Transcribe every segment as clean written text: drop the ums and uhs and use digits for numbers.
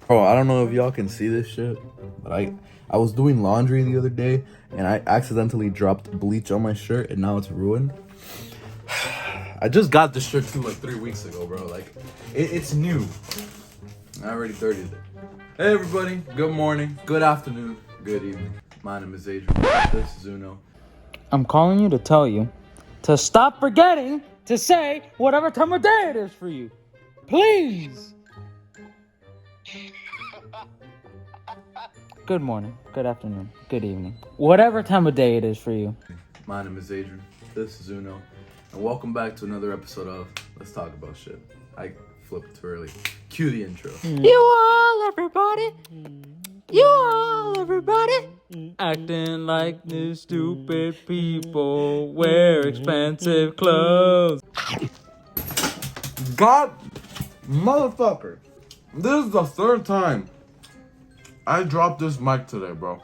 Bro, I don't know if y'all can see this shit, but I was doing laundry the other day and I accidentally dropped bleach on my shirt and now it's ruined. I just got this shirt too like 3 weeks ago, bro. Like, it's new. I already dirtied it. Hey everybody, good morning, good afternoon, good evening. My name is Adrian. This is Uno. I'm calling you to tell you to stop forgetting to say whatever time of day it is for you. Please. Good morning, good afternoon, good evening. Whatever time of day it is for you. My name is Adrian. This is Uno. And welcome back to another episode of Let's Talk About Shit. I flipped too early. Cue the intro. You all, everybody. You all, everybody. Acting like new stupid people wear expensive clothes. God, motherfucker. This is the third time I dropped this mic today, bro.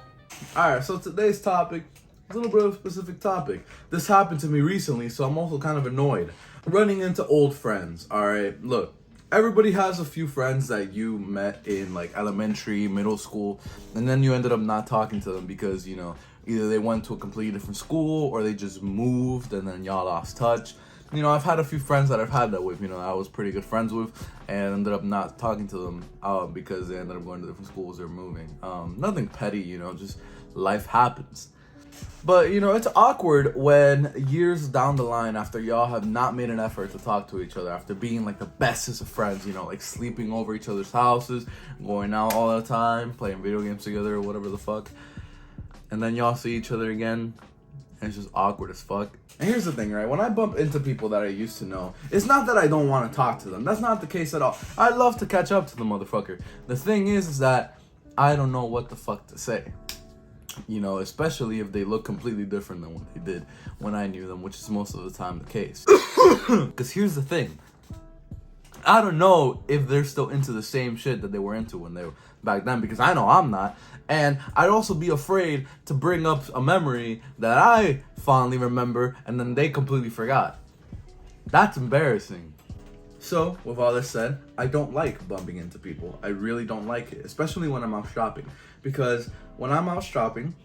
Alright, so today's topic is a little bit of a specific topic. This happened to me recently, so I'm also kind of annoyed. Running into old friends, alright? Look, everybody has a few friends that you met in like elementary, middle school, and then you ended up not talking to them because, you know, either they went to a completely different school or they just moved and then y'all lost touch. You know, I've had a few friends that I've had that with, you know, I was pretty good friends with and ended up not talking to them because they ended up going to different schools or moving. Nothing petty, you know, just life happens. But, you know, it's awkward when years down the line after y'all have not made an effort to talk to each other, after being like the bestest of friends, you know, like sleeping over each other's houses, going out all the time, playing video games together or whatever the fuck. And then y'all see each other again, and it's just awkward as fuck. And here's the thing, right? When I bump into people that I used to know, it's not that I don't want to talk to them. That's not the case at all. I love to catch up to the motherfucker. The thing is that I don't know what the fuck to say. You know, especially if they look completely different than what they did when I knew them, which is most of the time the case. Because here's the thing. I don't know if they're still into the same shit that they were into when they were back then, because I know I'm not. And I'd also be afraid to bring up a memory that I fondly remember and then they completely forgot. That's embarrassing. So, with all this said, I don't like bumping into people. I really don't like it, especially when I'm out shopping. Because when I'm out shopping,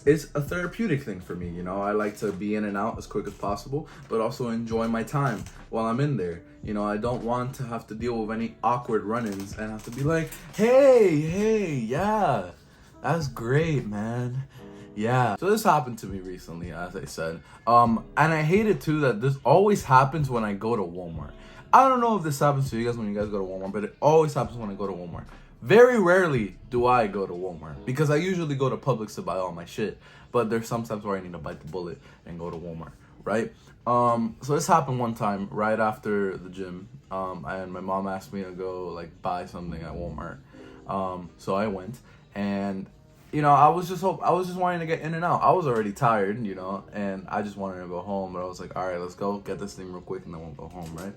it's a therapeutic thing for me, you know. I like to be in and out as quick as possible, but also enjoy my time while I'm in there. You know, I don't want to have to deal with any awkward run-ins and have to be like, hey, yeah, that's great, man. Yeah. So this happened to me recently, as I said. And I hate it too that this always happens when I go to Walmart. I don't know if this happens to you guys when you guys go to Walmart, but it always happens when I go to Walmart. Very rarely do I go to Walmart because I usually go to Publix to buy all my shit. But there's some times where I need to bite the bullet and go to Walmart, right? So this happened one time right after the gym, and my mom asked me to go like buy something at Walmart. So I went, and you know, I was just wanting to get in and out. I was already tired, you know, and I just wanted to go home. But I was like, all right, let's go get this thing real quick, and then we'll go home, right?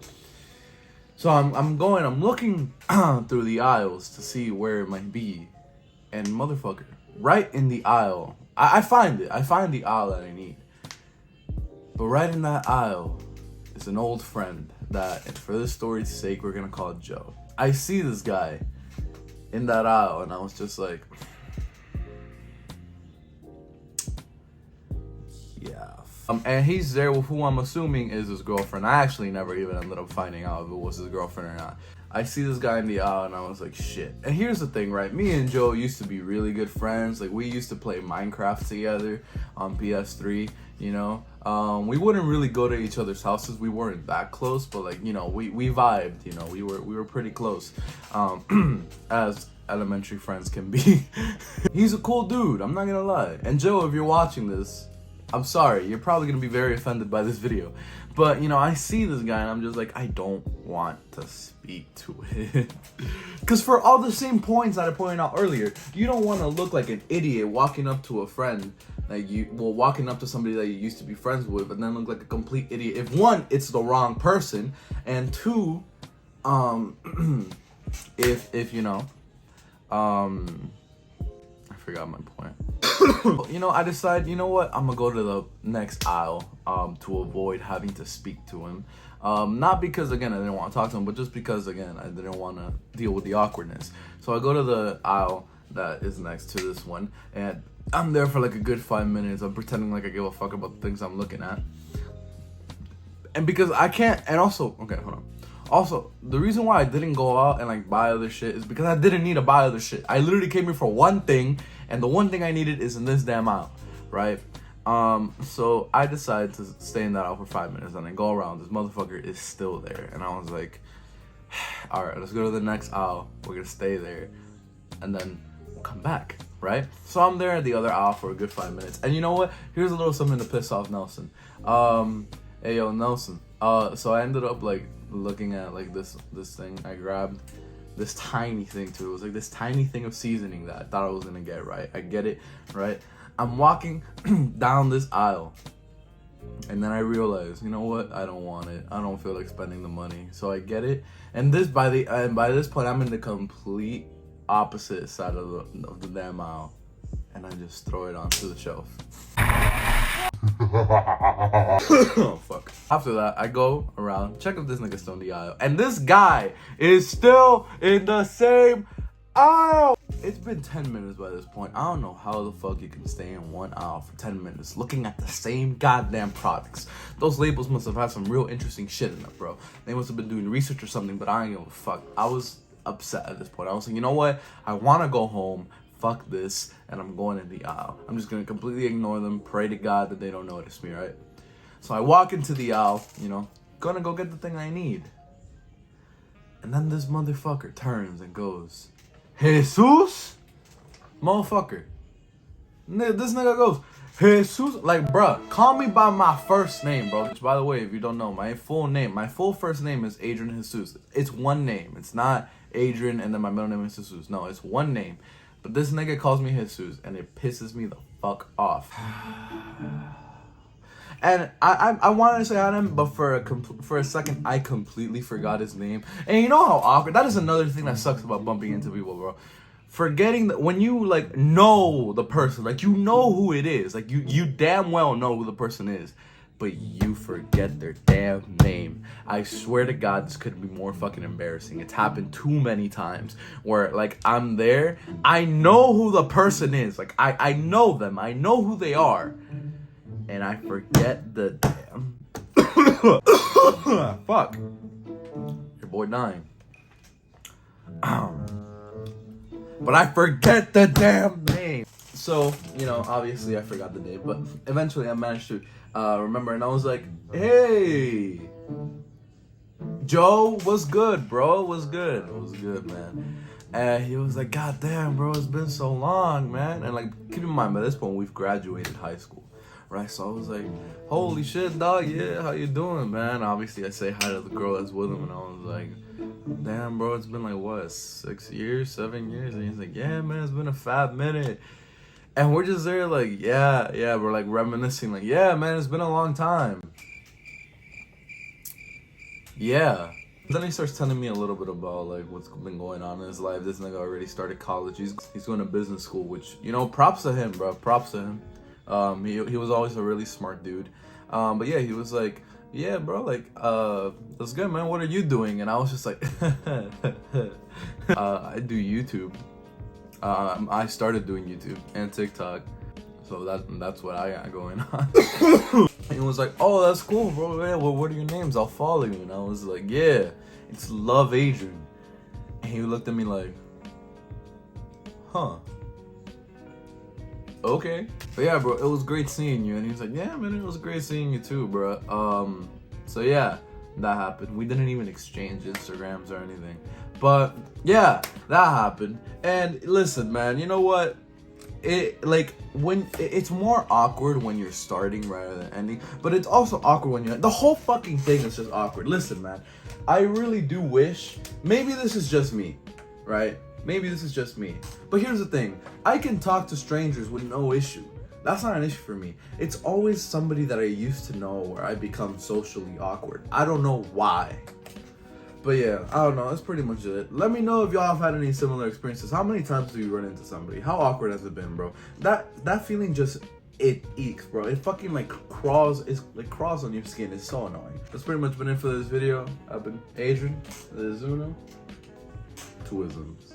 So I'm looking through the aisles to see where it might be, and motherfucker, right in the aisle, I find the aisle that I need. But right in that aisle is an old friend that, and for this story's sake, we're gonna call it Joe. I see this guy in that aisle, and I was just like, yeah. And he's there with who I'm assuming is his girlfriend. I actually never even ended up finding out if it was his girlfriend or not. I see this guy in the aisle and I was like, shit. And here's the thing, right? Me and Joe used to be really good friends. Like, we used to play Minecraft together on PS3, you know? We wouldn't really go to each other's houses. We weren't that close, but like, you know, we vibed, you know? We were pretty close, as elementary friends can be. He's a cool dude, I'm not gonna lie. And Joe, if you're watching this, I'm sorry, you're probably gonna be very offended by this video. But, you know, I see this guy and I'm just like, I don't want to speak to him. Because for all the same points that I pointed out earlier, you don't want to look like an idiot walking up to a friend, walking up to somebody that you used to be friends with, and then look like a complete idiot. If one, it's the wrong person, and two, if you know, I forgot my point. I decide, you know what? I'm gonna go to the next aisle to avoid having to speak to him. Not because, again, I didn't want to talk to him, but just because, again, I didn't want to deal with the awkwardness. So I go to the aisle that is next to this one, and I'm there for like a good 5 minutes. I'm pretending like I give a fuck about the things I'm looking at. And because I can't, and also, okay, hold on. Also, the reason why I didn't go out and like buy other shit is because I didn't need to buy other shit. I literally came here for one thing, and the one thing I needed is in this damn aisle, right? So I decided to stay in that aisle for 5 minutes and then go around. This motherfucker is still there, and I was like, all right, let's go to the next aisle. We're gonna stay there, and then we'll come back, right? So I'm there at the other aisle for a good 5 minutes, and you know what? Here's a little something to piss off Nelson. Hey yo, Nelson. So I ended up like looking at like this thing. I grabbed this tiny thing too. It was like this tiny thing of seasoning that I thought I was gonna get, right? I get it, right? I'm walking down this aisle, and then I realize, you know what? I don't want it. I don't feel like spending the money. So I get it, and by this point, I'm in the complete opposite side of the damn aisle, and I just throw it onto the shelf. Oh fuck. After that, I go around, check if this nigga's still in the aisle, and this guy is still in the same aisle. It's been 10 minutes by this point. I don't know how the fuck you can stay in one aisle for 10 minutes looking at the same goddamn products. Those labels must have had some real interesting shit in them, bro. They must have been doing research or something, but I ain't give a fuck. I was upset at this point. I was like, you know what? I want to go home. Fuck this, and I'm going in the aisle. I'm just gonna completely ignore them, pray to God that they don't notice me, right? So I walk into the aisle, gonna go get the thing I need. And then this motherfucker turns and goes, Jesus? Motherfucker. This nigga goes, Jesus? Like, bruh, call me by my first name, bro. Which, by the way, if you don't know, my full first name is Adrian Jesus. It's one name. It's not Adrian and then my middle name is Jesus. No, it's one name. But this nigga calls me Jesus, and it pisses me the fuck off. And I wanted to say hi to him, but for a second, I completely forgot his name. And you know how awkward? That is another thing that sucks about bumping into people, bro. Forgetting that when you, like, know the person, like, you know who it is. Like, you damn well know who the person is. But you forget their damn name. I swear to God, this couldn't be more fucking embarrassing. It's happened too many times where, like, I'm there. I know who the person is. Like, I know them. I know who they are. And I forget the damn... Fuck. Your boy dying. But I forget the damn name. So, obviously I forgot the name. But eventually I managed to... remember, and I was like, hey, Joe, what's good, bro? What's good? It was good, man. And he was like, God damn, bro, it's been so long, man. And like, keep in mind, by this point, we've graduated high school, right? So I was like, holy shit, dog, yeah, how you doing, man? Obviously, I say hi to the girl that's with him, and I was like, damn, bro, it's been like, what, 6 years, 7 years? And he's like, yeah, man, it's been a fat minute. And we're just there like, yeah, we're like reminiscing, like, yeah, man, it's been a long time. Yeah. Then he starts telling me a little bit about like what's been going on in his life. This nigga already started college. He's going to business school, which, props to him, bro. Props to him. He was always a really smart dude. But yeah, he was like, yeah, bro, like, that's good, man. What are you doing? And I was just like, I do YouTube. I started doing YouTube and TikTok, so that's what I got going on. He was like, oh, that's cool, bro. Yeah, well, what are your names? I'll follow you. And I was like, yeah, it's Love Adrian. And he looked at me like, huh. Okay. But yeah, bro, it was great seeing you. And he was like, yeah, man, it was great seeing you too, bro. So yeah, that happened. We didn't even exchange Instagrams or anything. But yeah, that happened. And listen, man, you know what? It's more awkward when you're starting rather than ending, but it's also awkward when you're the whole fucking thing is just awkward. Listen, man, I really do wish, maybe this is just me, right? Maybe this is just me. But here's the thing, I can talk to strangers with no issue. That's not an issue for me. It's always somebody that I used to know where I become socially awkward. I don't know why. But yeah, I don't know. That's pretty much it. Let me know if y'all have had any similar experiences. How many times do you run into somebody? How awkward has it been, bro? That feeling just it eeks, bro. It fucking like crawls. It's like crawls on your skin. It's so annoying. That's pretty much been it for this video. I've been Adrian, the Zuno, Twisms.